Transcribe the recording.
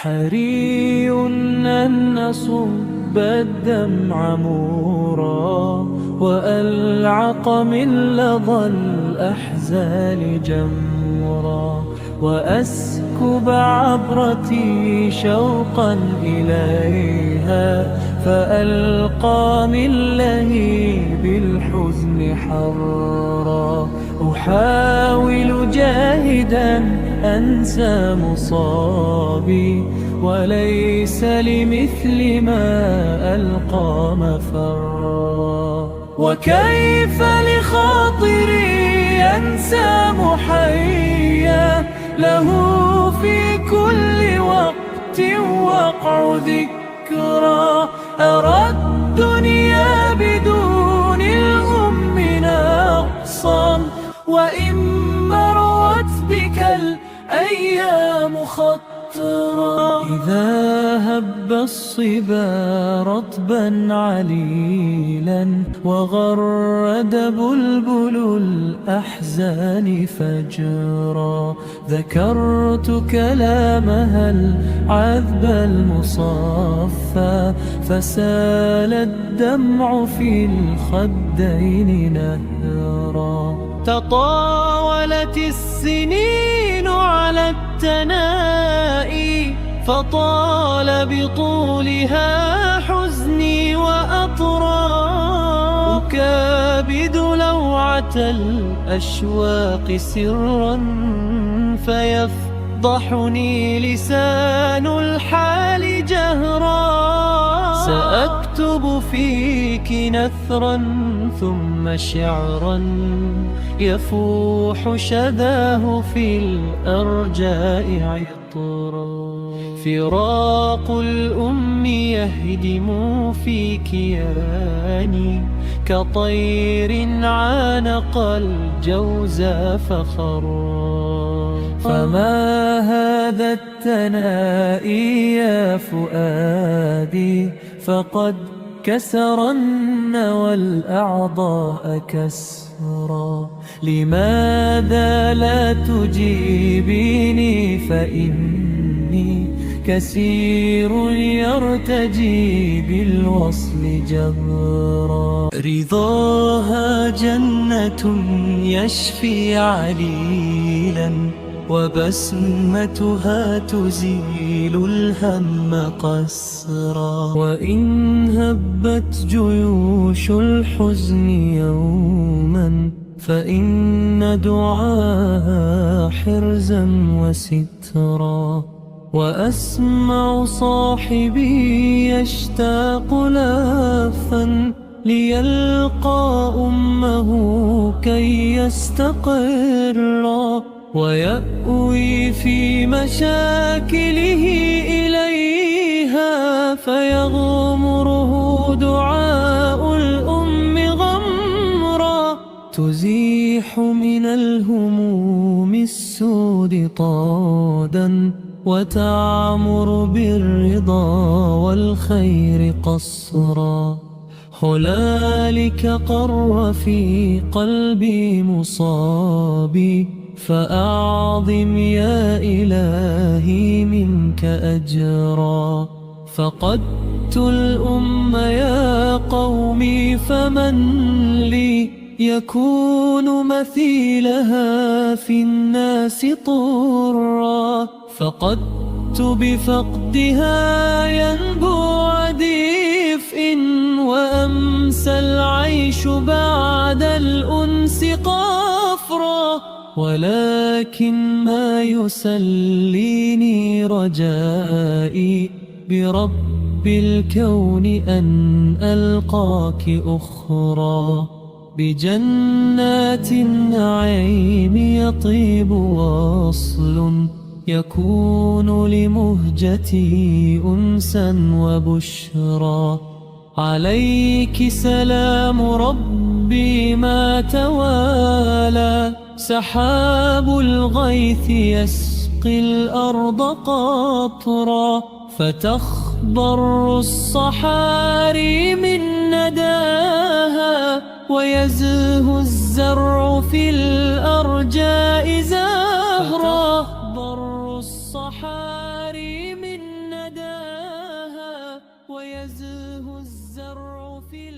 حري أن نصب الدمع مورا وألعق من لظى الأحزان جمرا وأسكب عبرتي شوقا إليها فألقى من لهيب الحزن حرا أحاول جاهدا أنسى مصابي وليس لمثل ما ألقى مفرا وكيف لخاطري ينسى محيا له في كل وقت وقع ذكرى أرى الدنيا بدون الأم نقصا وإن مروت بك الأيام خطرا إذا هب الصبا رطبا عليلا وغرد بلبل الأحزان فجرا ذكرت كلامها العذب المصفى فسال الدمع في الخدين نهرا تطاولت السنين على التنائي فطال بطولها حزني وأطرى أكابد لوعة الأشواق سرا فيفضحني لسان الحال جهرا سأكتب فيك نثرا ثم شعرا يفوح شذاه في الأرجاء عطرا فراق الأم يهدم في كياني كطير عانق الجوزى فخرا فما هذا التنائي يا فؤادي فقد كسرن والأعضاء كسرا لماذا لا تجيبيني فإني كثير يرتجي بالوصل جبرا رضاها جنة يشفي عليلا وبسمتها تزيل الهم قسرا وإن هبت جيوش الحزن يوما فإن دعاها حرزا وسترا وأسمع صاحبي يشتاق لافا ليلقى أمه كي يستقرا ويأوي في مشاكله إليها فيغمره دعاء الأم غمرا تزيح من الهموم السود طادا وتعمر بالرضا والخير قصرا هنالك قر في قلبي مصابي فأعظم يا إلهي منك أجرا فقدت الأم يا قومي فمن لي يكون مثيلها في الناس طرا فقدت بفقدها ينبوع دفء وأمسى العيش بعد الأنس قفرا ولكن ما يسليني رجائي برب الكون أن ألقاك أخرى بجنات النعيم يطيب وصل يكون لمهجتي أنسا وبشرى عليك سلام ربي ما توالى سحاب الغيث يسقي الأرض قطرا فتخضر الصحاري من نداها ويزهو الزرع في الأرجاء زهرا فتخضر الصحاري من ويزهو الزرع في